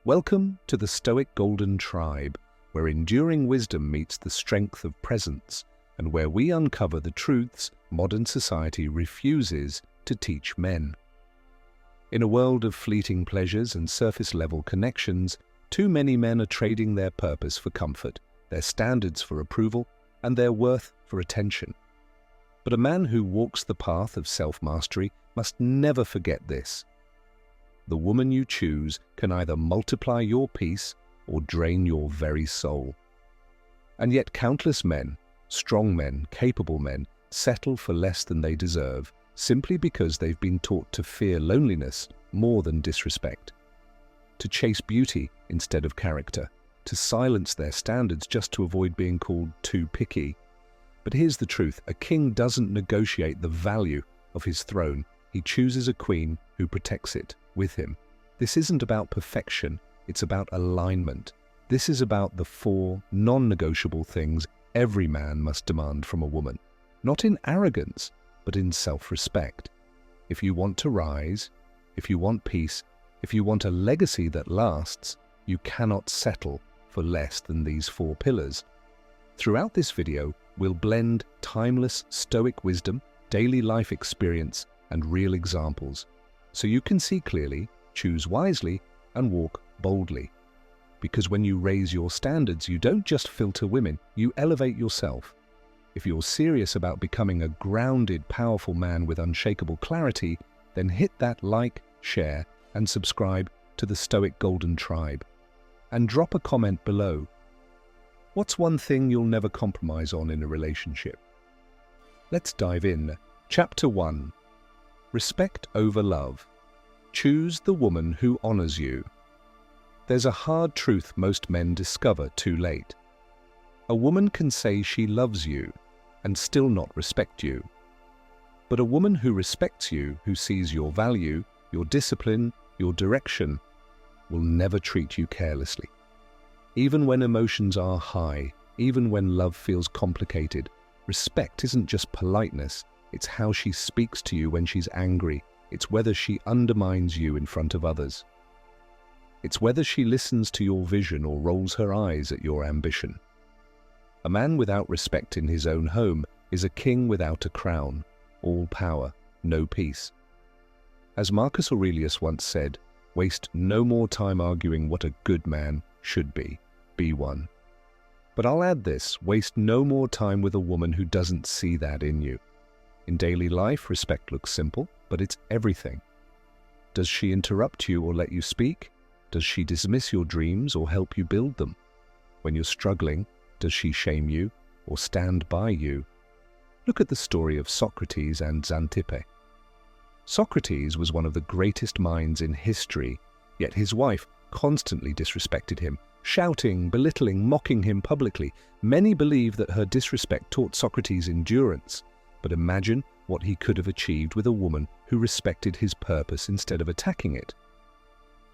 Welcome to the Stoic Golden Tribe, where enduring wisdom meets the strength of presence, and where we uncover the truths modern society refuses to teach men. In a world of fleeting pleasures and surface-level connections, too many men are trading their purpose for comfort, their standards for approval, and their worth for attention. But a man who walks the path of self-mastery must never forget this. The woman you choose can either multiply your peace or drain your very soul. And yet countless men, strong men, capable men, settle for less than they deserve simply because they've been taught to fear loneliness more than disrespect, to chase beauty instead of character, to silence their standards just to avoid being called too picky. But here's the truth: a king doesn't negotiate the value of his throne. He chooses a queen who protects it with him. This isn't about perfection, it's about alignment. This is about the 4 non-negotiable things every man must demand from a woman, not in arrogance, but in self-respect. If you want to rise, if you want peace, if you want a legacy that lasts, you cannot settle for less than these 4 pillars. Throughout this video, we'll blend timeless Stoic wisdom, daily life experience, and real examples, so you can see clearly, choose wisely, and walk boldly. Because when you raise your standards, you don't just filter women, you elevate yourself. If you're serious about becoming a grounded, powerful man with unshakable clarity, then hit that like, share, and subscribe to the Stoic Golden Tribe. And drop a comment below. What's one thing you'll never compromise on in a relationship? Let's dive in. Chapter 1. Respect over love. Choose the woman who honors you. There's a hard truth most men discover too late. A woman can say she loves you and still not respect you. But a woman who respects you, who sees your value, your discipline, your direction, will never treat you carelessly. Even when emotions are high, even when love feels complicated, respect isn't just politeness. It's how she speaks to you when she's angry. It's whether she undermines you in front of others. It's whether she listens to your vision or rolls her eyes at your ambition. A man without respect in his own home is a king without a crown, all power, no peace. As Marcus Aurelius once said, waste no more time arguing what a good man should be one. But I'll add this: waste no more time with a woman who doesn't see that in you. In daily life, respect looks simple, but it's everything. Does she interrupt you or let you speak? Does she dismiss your dreams or help you build them? When you're struggling, does she shame you or stand by you? Look at the story of Socrates and Xanthippe. Socrates was one of the greatest minds in history, yet his wife constantly disrespected him, shouting, belittling, mocking him publicly. Many believe that her disrespect taught Socrates endurance. But imagine what he could have achieved with a woman who respected his purpose instead of attacking it.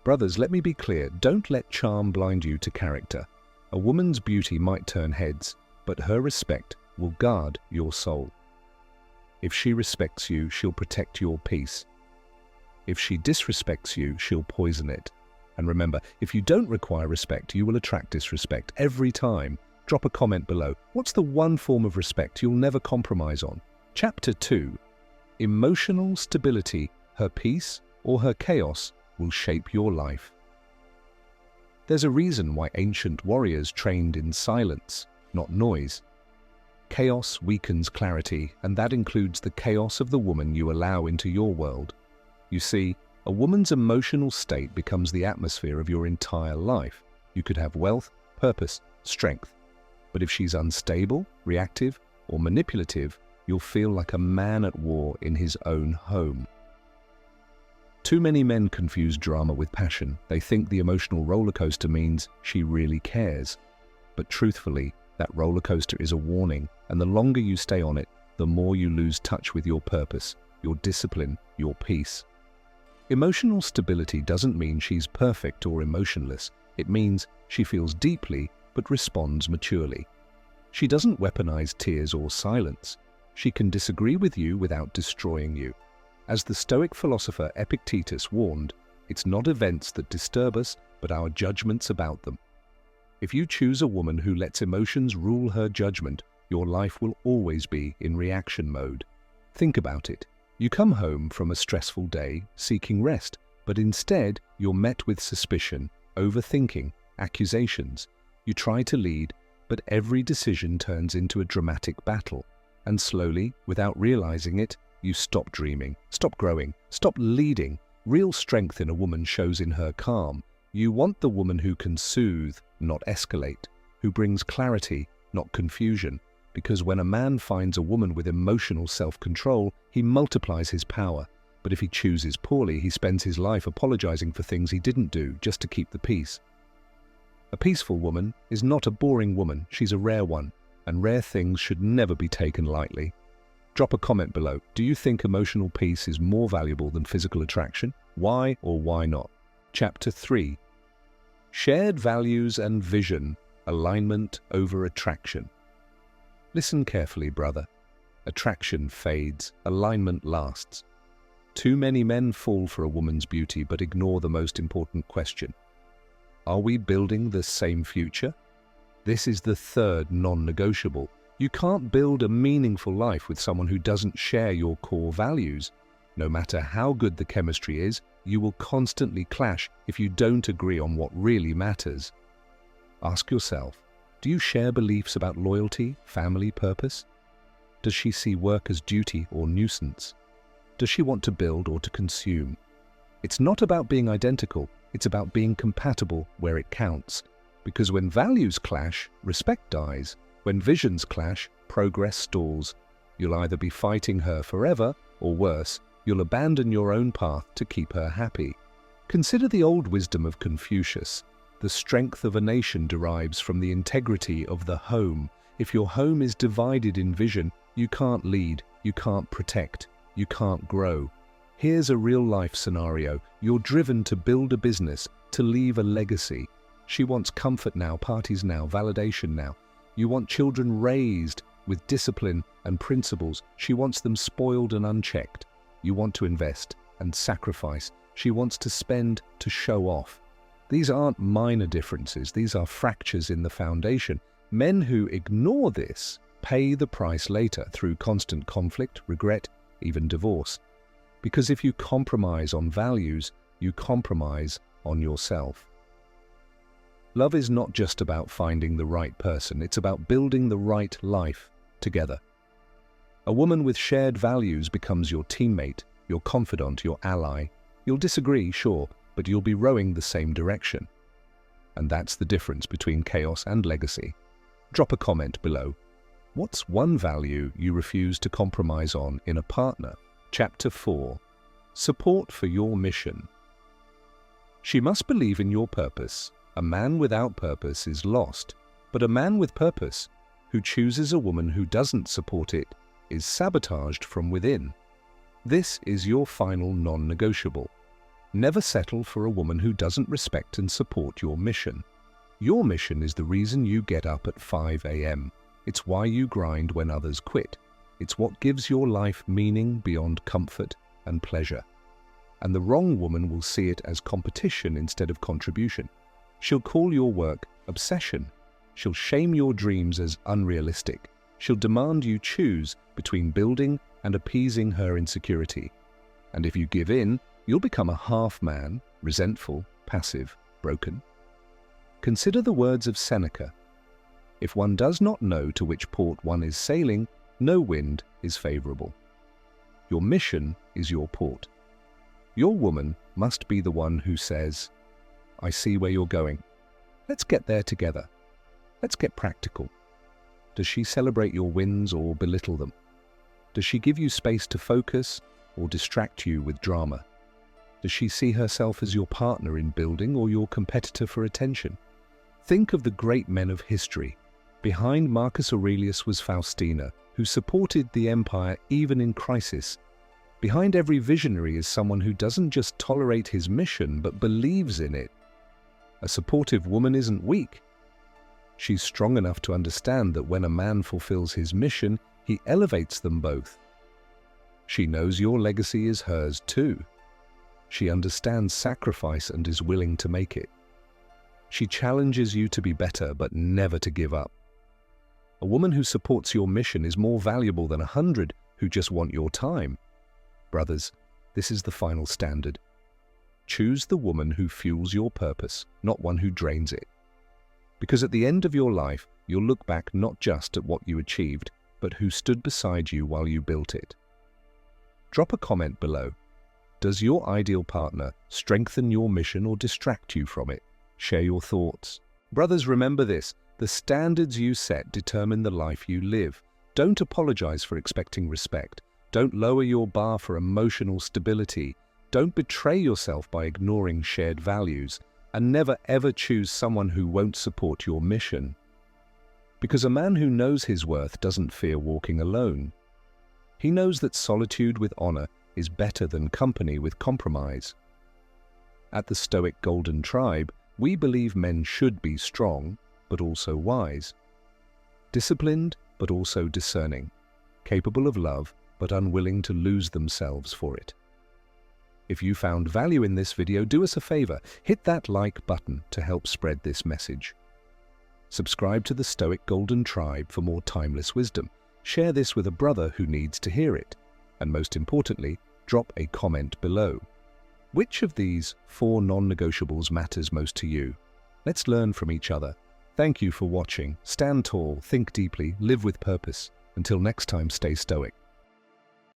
Brothers, let me be clear, don't let charm blind you to character. A woman's beauty might turn heads, but her respect will guard your soul. If she respects you, she'll protect your peace. If she disrespects you, she'll poison it. And remember, if you don't require respect, you will attract disrespect every time. Drop a comment below. What's the one form of respect you'll never compromise on? Chapter 2. Emotional stability, her peace or her chaos will shape your life. There's a reason why ancient warriors trained in silence, not noise. Chaos weakens clarity, and that includes the chaos of the woman you allow into your world. You see, a woman's emotional state becomes the atmosphere of your entire life. You could have wealth, purpose, strength. But if she's unstable, reactive, or manipulative, you'll feel like a man at war in his own home. Too many men confuse drama with passion. They think the emotional roller coaster means she really cares. But truthfully, that roller coaster is a warning, and the longer you stay on it, the more you lose touch with your purpose, your discipline, your peace. Emotional stability doesn't mean she's perfect or emotionless. It means she feels deeply but responds maturely. She doesn't weaponize tears or silence. She can disagree with you without destroying you. As the Stoic philosopher Epictetus warned, it's not events that disturb us, but our judgments about them. If you choose a woman who lets emotions rule her judgment, your life will always be in reaction mode. Think about it. You come home from a stressful day seeking rest, but instead you're met with suspicion, overthinking, accusations. You try to lead, but every decision turns into a dramatic battle. And slowly, without realizing it, you stop dreaming, stop growing, stop leading. Real strength in a woman shows in her calm. You want the woman who can soothe, not escalate, who brings clarity, not confusion. Because when a man finds a woman with emotional self-control, he multiplies his power. But if he chooses poorly, he spends his life apologizing for things he didn't do just to keep the peace. A peaceful woman is not a boring woman, she's a rare one, and rare things should never be taken lightly. Drop a comment below. Do you think emotional peace is more valuable than physical attraction? Why or why not? Chapter 3. Shared values and vision, alignment over attraction. Listen carefully, brother. Attraction fades, alignment lasts. Too many men fall for a woman's beauty but ignore the most important question. Are we building the same future? This is the third non-negotiable. You can't build a meaningful life with someone who doesn't share your core values. No matter how good the chemistry is, you will constantly clash if you don't agree on what really matters. Ask yourself, do you share beliefs about loyalty, family, purpose? Does she see work as duty or nuisance? Does she want to build or to consume? It's not about being identical, it's about being compatible where it counts. Because when values clash, respect dies. When visions clash, progress stalls. You'll either be fighting her forever, or worse, you'll abandon your own path to keep her happy. Consider the old wisdom of Confucius. The strength of a nation derives from the integrity of the home. If your home is divided in vision, you can't lead, you can't protect, you can't grow. Here's a real-life scenario. You're driven to build a business, to leave a legacy. She wants comfort now, parties now, validation now. You want children raised with discipline and principles. She wants them spoiled and unchecked. You want to invest and sacrifice. She wants to spend to show off. These aren't minor differences. These are fractures in the foundation. Men who ignore this pay the price later through constant conflict, regret, even divorce. Because if you compromise on values, you compromise on yourself. Love is not just about finding the right person, it's about building the right life together. A woman with shared values becomes your teammate, your confidant, your ally. You'll disagree, sure, but you'll be rowing the same direction. And that's the difference between chaos and legacy. Drop a comment below. What's one value you refuse to compromise on in a partner? Chapter 4. Support for your mission. She must believe in your purpose. A man without purpose is lost, but a man with purpose, who chooses a woman who doesn't support it, is sabotaged from within. This is your final non-negotiable. Never settle for a woman who doesn't respect and support your mission. Your mission is the reason you get up at 5 a.m. It's why you grind when others quit. It's what gives your life meaning beyond comfort and pleasure. And the wrong woman will see it as competition instead of contribution. She'll call your work obsession. She'll shame your dreams as unrealistic. She'll demand you choose between building and appeasing her insecurity. And if you give in, you'll become a half-man, resentful, passive, broken. Consider the words of Seneca. If one does not know to which port one is sailing, no wind is favorable. Your mission is your port. Your woman must be the one who says, I see where you're going. Let's get there together. Let's get practical. Does she celebrate your wins or belittle them? Does she give you space to focus or distract you with drama? Does she see herself as your partner in building or your competitor for attention? Think of the great men of history. Behind Marcus Aurelius was Faustina, who supported the empire even in crisis. Behind every visionary is someone who doesn't just tolerate his mission but believes in it. A supportive woman isn't weak. She's strong enough to understand that when a man fulfills his mission, he elevates them both. She knows your legacy is hers too. She understands sacrifice and is willing to make it. She challenges you to be better, but never to give up. A woman who supports your mission is more valuable than 100 who just want your time. Brothers, this is the final standard. Choose the woman who fuels your purpose, not one who drains it. Because at the end of your life, you'll look back not just at what you achieved, but who stood beside you while you built it. Drop a comment below. Does your ideal partner strengthen your mission or distract you from it? Share your thoughts. Brothers, remember this: the standards you set determine the life you live. Don't apologize for expecting respect. Don't lower your bar for emotional stability. Don't betray yourself by ignoring shared values. And never ever choose someone who won't support your mission. Because a man who knows his worth doesn't fear walking alone. He knows that solitude with honor is better than company with compromise. At the Stoic Golden Tribe, we believe men should be strong, but also wise. Disciplined, but also discerning. Capable of love, but unwilling to lose themselves for it. If you found value in this video, do us a favor, hit that like button to help spread this message. Subscribe to the Stoic Golden Tribe for more timeless wisdom. Share this with a brother who needs to hear it. And most importantly, drop a comment below. Which of these 4 non-negotiables matters most to you? Let's learn from each other. Thank you for watching. Stand tall, think deeply, live with purpose. Until next time, stay stoic.